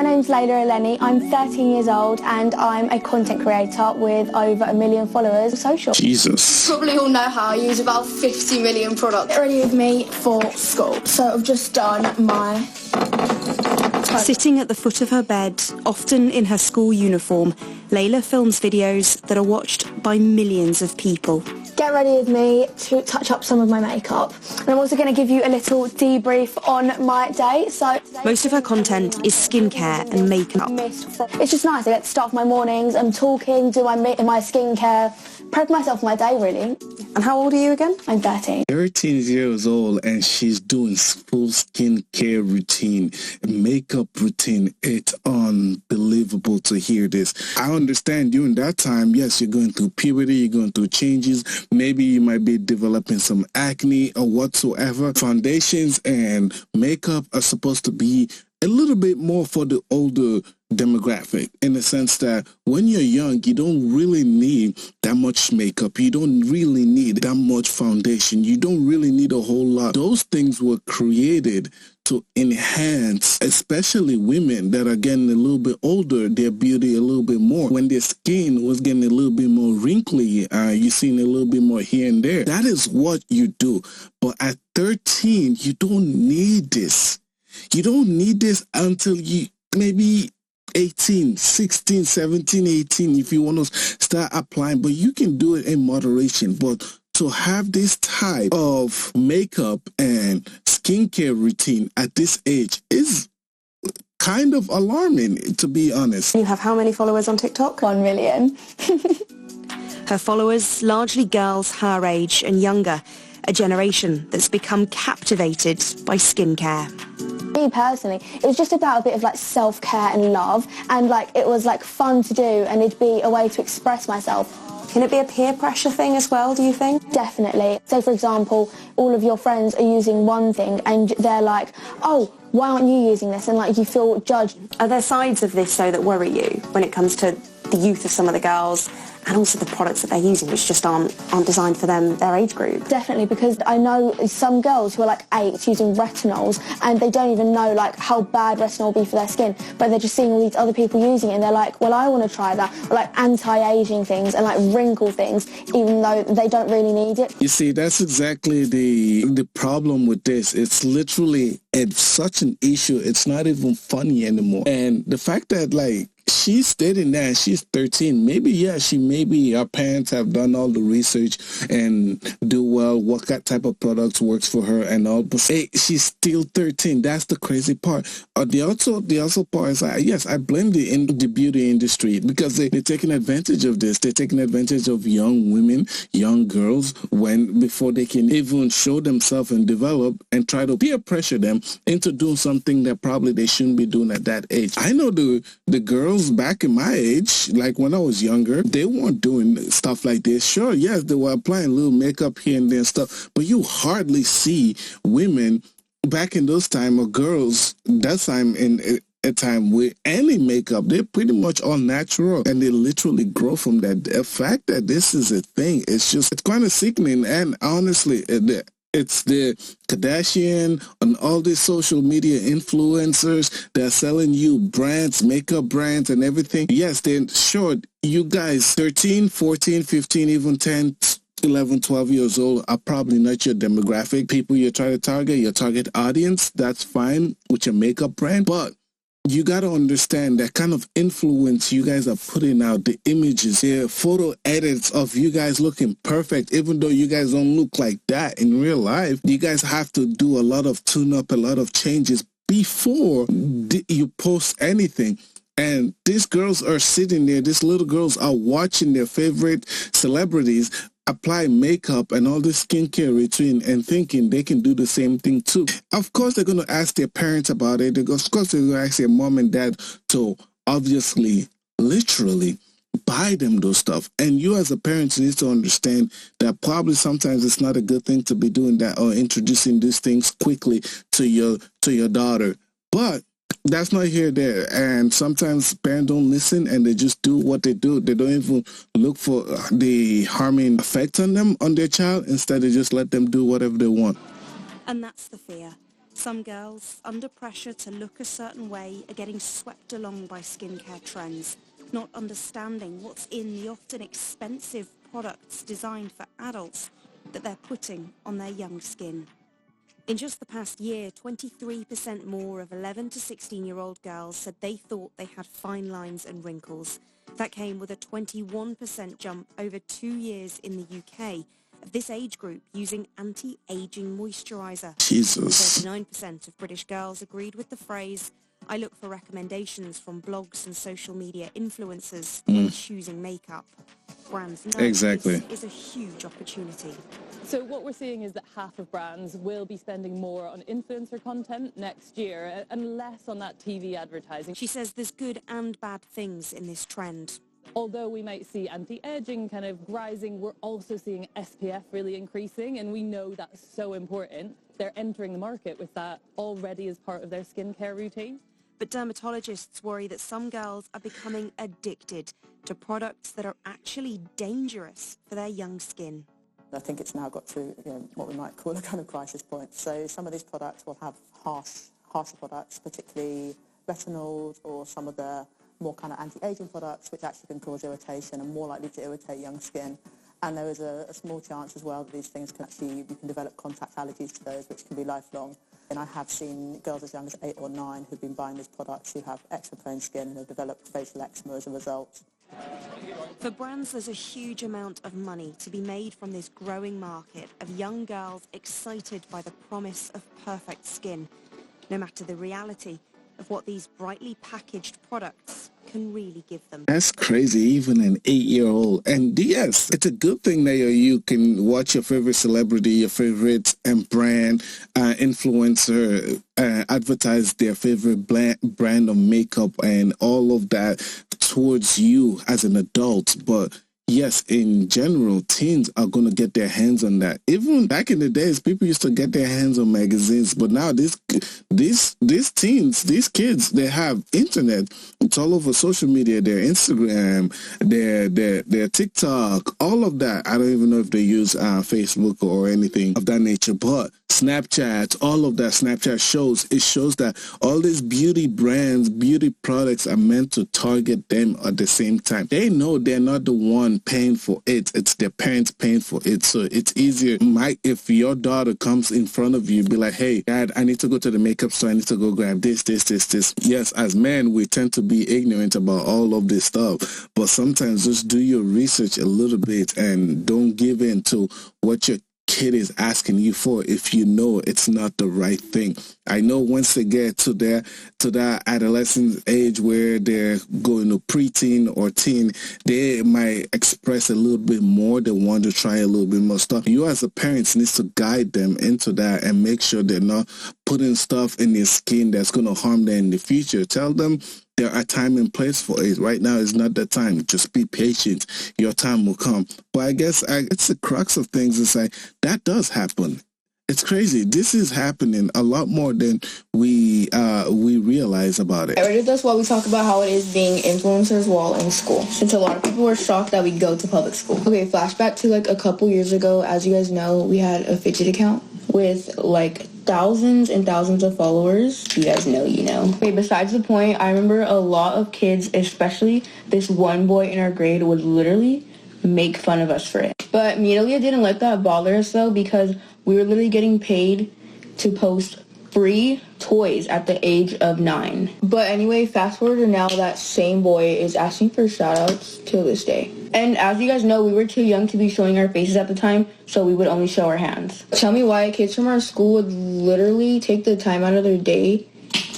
My name's Layla Eleni. I'm 13 years old and I'm a content creator with over 1 million followers on social. Jesus. Probably all know how I use about 50 million products. Get ready with me for school. So I've just done my... Sitting at the foot of her bed, often in her school uniform, Layla films videos that are watched by millions of people. Get ready with me to touch up some of my makeup. And I'm also going to give you a little debrief on my day. So most of her content is skincare and makeup. It's just nice. I get to start off my mornings, I'm talking, do my skincare, prep myself for my day, really. And how old are you again? I'm 13. 13 years old and she's doing full skincare routine, makeup routine. It's unbelievable to hear this. I understand during that time, yes, you're going through puberty, you're going through changes. Maybe you might be developing some acne or whatsoever. Foundations and makeup are supposed to be a little bit more for the older demographic, in the sense that when you're young, you don't really need that much makeup. You don't really need that much foundation. You don't really need a whole lot. Those things were created to enhance, especially women that are getting a little bit older, their beauty a little bit more. When their skin was getting a little bit more wrinkly, you're seeing a little bit more here and there. That is what you do. But at 13, you don't need this. You don't need this until you maybe 18, 16, 17, 18 if you want to start applying. But you can do it in moderation. But to have this type of makeup and skincare routine at this age is kind of alarming, to be honest. You have how many followers on TikTok? 1 million. Her followers, largely girls her age and younger, a generation that's become captivated by skincare. Me personally, it was just about a bit of like self-care and love, and like it was like fun to do, and it'd be a way to express myself. Can it be a peer pressure thing as well, do you think? Definitely. Say for example, all of your friends are using one thing and they're like, oh, why aren't you using this? And like you feel judged. Are there sides of this though that worry you when it comes to the youth of some of the girls and also the products that they're using which just aren't designed for them, their age group? Definitely, because I know some girls who are like 8 using retinols and they don't even know like how bad retinol will be for their skin, but they're just seeing all these other people using it and they're like, well, I want to try that. Or like anti-aging things and like wrinkle things, even though they don't really need it. You see, that's exactly the problem with this. It's literally, it's such an issue. It's not even funny anymore. And the fact that like she's stating that she's 13, maybe her parents have done all the research and do well what type of products works for her and all, but hey, she's still 13. That's the crazy part. The also part is like, yes, I blame the beauty industry because they're taking advantage of this. They're taking advantage of young women, young girls, before they can even show themselves and develop, and try to peer pressure them into doing something that probably they shouldn't be doing at that age. I know the girls back in my age, like when I was younger, they weren't doing stuff like this. Sure, yes, they were applying a little makeup here and there and stuff, but you hardly see women back in those time, or girls that time in a time with any makeup. They're pretty much all natural and they literally grow from that. The fact that this is a thing, it's kind of sickening. And honestly, it's the Kardashian and all these social media influencers that are selling you brands, makeup brands and everything. Yes, they're sure you guys 13, 14, 15, even 10, 11, 12 years old are probably not your demographic. People you're trying to target, your target audience, that's fine with your makeup brand. But you got to understand that kind of influence you guys are putting out, the images, the photo edits of you guys looking perfect, even though you guys don't look like that in real life. You guys have to do a lot of tune-up, a lot of changes before you post anything. And these girls are sitting there, these little girls are watching their favorite celebrities apply makeup and all this skincare routine and thinking they can do the same thing too. Of course, they're going to ask their parents about it. Of course, they're going to ask their mom and dad to obviously, literally buy them those stuff. And you as a parent need to understand that probably sometimes it's not a good thing to be doing that or introducing these things quickly to your daughter. But that's not here there, and sometimes parents don't listen and they just do what they do. They don't even look for the harming effect on their child. Instead, they just let them do whatever they want. And that's the fear. Some girls, under pressure to look a certain way, are getting swept along by skincare trends, not understanding what's in the often expensive products designed for adults that they're putting on their young skin. In just the past year, 23% more of 11 to 16-year-old girls said they thought they had fine lines and wrinkles. That came with a 21% jump over 2 years in the UK of this age group using anti-aging moisturiser. Jesus. 39% of British girls agreed with the phrase, "I look for recommendations from blogs and social media influencers when choosing makeup." Brands know Exactly. this is a huge opportunity. So what we're seeing is that half of brands will be spending more on influencer content next year and less on that TV advertising. She says there's good and bad things in this trend. Although we might see anti-aging kind of rising, we're also seeing SPF really increasing, and we know that's so important. They're entering the market with that already as part of their skincare routine. But dermatologists worry that some girls are becoming addicted to products that are actually dangerous for their young skin. I think it's now got to what we might call a kind of crisis point. So some of these products will have harsher products, particularly retinols or some of the more kind of anti-aging products, which actually can cause irritation and more likely to irritate young skin. And there is a small chance as well that these things we can develop contact allergies to those, which can be lifelong. And I have seen girls as young as 8 or 9 who've been buying these products who have eczema-prone skin and have developed facial eczema as a result. For brands, there's a huge amount of money to be made from this growing market of young girls excited by the promise of perfect skin, no matter the reality of what these brightly packaged products can really give them. That's crazy, even an 8-year-old. And yes, it's a good thing that you can watch your favorite celebrity, your favorite brand, influencer, advertise their favorite brand of makeup and all of that towards you as an adult. But yes, in general, teens are going to get their hands on that. Even back in the days, people used to get their hands on magazines, but now these teens, these kids, they have internet. It's all over social media, their Instagram, their TikTok, all of that. I don't even know if they use Facebook or anything of that nature, but Snapchat, all of that. Snapchat shows that all these beauty brands, beauty products are meant to target them at the same time. They know they're not the one paying for it. It's their parents paying for it. So it's easier. If your daughter comes in front of you, be like, "Hey, Dad, I need to go to the makeup store. I need to go grab this. Yes, as men, we tend to be ignorant about all of this stuff. But sometimes just do your research a little bit and don't give in to what your kid is asking you for if you know it's not the right thing. I know once they get to that adolescent age where they're going to preteen or teen, they might express a little bit more. They want to try a little bit more stuff. You as a parent need to guide them into that and make sure they're not putting stuff in their skin that's going to harm them in the future. Tell them there are time and place for it. Right now is not the time. Just be patient. Your time will come. But I guess it's the crux of things. It's like, that does happen. It's crazy. This is happening a lot more than we realize about it. I read this while we talk about how it is being influencers while in school, since a lot of people were shocked that we go to public school. Okay, flashback to like a couple years ago. As you guys know, we had a fidget account with like thousands and thousands of followers. You guys know, you know. Okay, besides the point, I remember a lot of kids, especially this one boy in our grade, would literally make fun of us for it. But me and Aaliyah didn't let that bother us though, because we were literally getting paid to post free toys at the age of 9. But anyway, fast forward to now, that same boy is asking for shoutouts till this day. And as you guys know, we were too young to be showing our faces at the time, so we would only show our hands. Tell me why kids from our school would literally take the time out of their day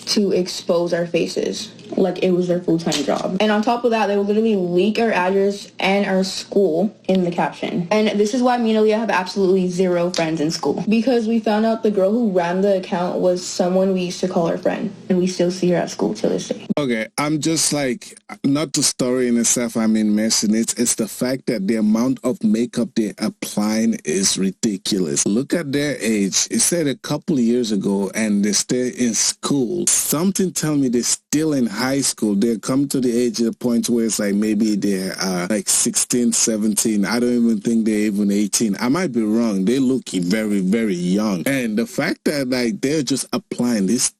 to expose our faces like it was their full-time job. And on top of that, they would literally leak our address and our school in the caption. And this is why me and Aaliyah have absolutely zero friends in school, because we found out the girl who ran the account was someone we used to call our friend, and we still see her at school till this day. Okay, I'm just like, not the story in itself, I mean, mention it. It's the fact that the amount of makeup they're applying is ridiculous. Look at their age. It said a couple of years ago, and they're still in school. something tell me they're still in high school. They're come to the age of the point where it's like maybe they're like 16, 17. I don't even think they're even 18. I might be wrong. They look very, very young. And the fact that like they're just applying this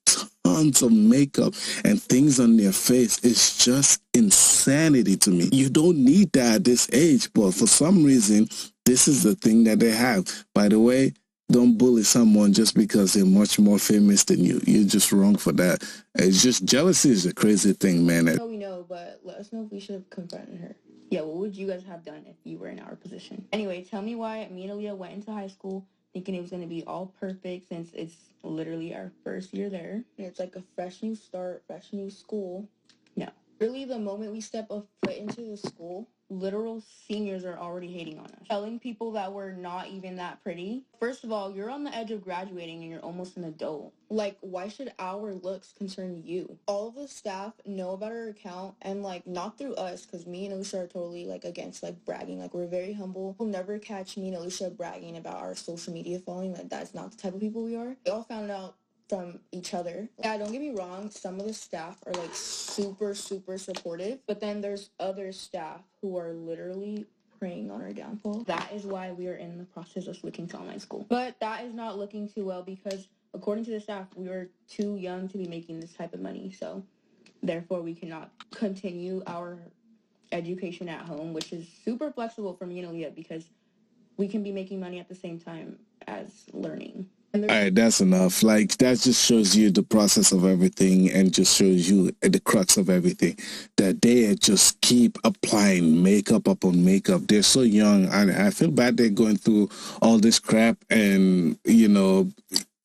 tons of makeup and things on their face is just insanity to me. You don't need that at this age, but for some reason, this is the thing that they have. By the way, don't bully someone just because they're much more famous than you. You're just wrong for that. It's just jealousy is a crazy thing, man. No, we know, but let us know if we should have confronted her. Yeah, what would you guys have done if you were in our position? Anyway, tell me why me and Aaliyah went into high school thinking it was going to be all perfect since it's literally our first year there. And it's like a fresh new start, fresh new school. No. Really, the moment we step a foot into the school, literal seniors are already hating on us. Telling people that we're not even that pretty. First of all, you're on the edge of graduating and you're almost an adult. Like, why should our looks concern you? All of the staff know about our account and, like, not through us, because me and Alicia are totally, like, against, like, bragging. Like, we're very humble. You'll never catch me and Alicia bragging about our social media following. Like, that's not the type of people we are. We all found out from each other. Yeah, don't get me wrong, some of the staff are like super supportive, but then there's other staff who are literally preying on our downfall. That is why we are in the process of switching to online school. But that is not looking too well because according to the staff, we are too young to be making this type of money, so therefore we cannot continue our education at home, which is super flexible for me and Aaliyah because we can be making money at the same time as learning. All right, that's enough. Like, that just shows you the process of everything and just shows you the crux of everything. That they just keep applying makeup upon makeup. They're so young, and I feel bad they're going through all this crap and, you know,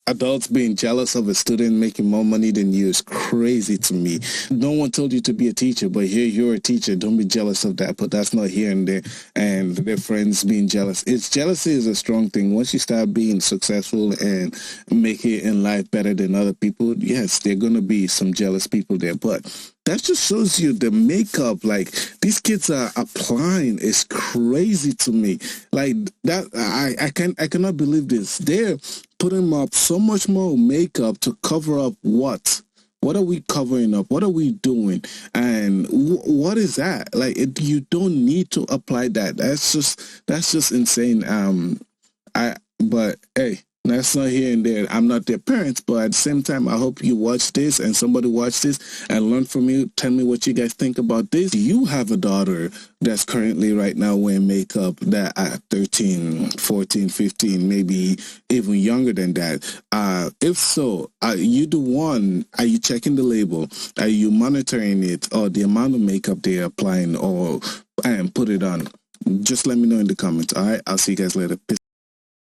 adults being jealous of a student making more money than you is crazy to me. No one told you to be a teacher, but here you're a teacher. Don't be jealous of that. But that's not here and there. And their friends being jealous. Jealousy is a strong thing. Once you start being successful and make it in life better than other people, yes, there are going to be some jealous people there. But that just shows you the makeup, like, these kids are applying is crazy to me. Like, that, I cannot believe this. They're putting up so much more makeup to cover up what? What are we covering up? What are we doing? And what is that? Like, you don't need to apply that. That's just insane. But hey, that's not here and there. I'm not their parents, but at the same time, I hope you watch this and somebody watch this and learn from you. Tell me what you guys think about this. Do you have a daughter that's currently right now wearing makeup that at 13, 14, 15, maybe even younger than that? If so, are you the one? Are you checking the label? Are you monitoring it or the amount of makeup they're applying or and put it on? Just let me know in the comments. All right, I'll see you guys later. Peace.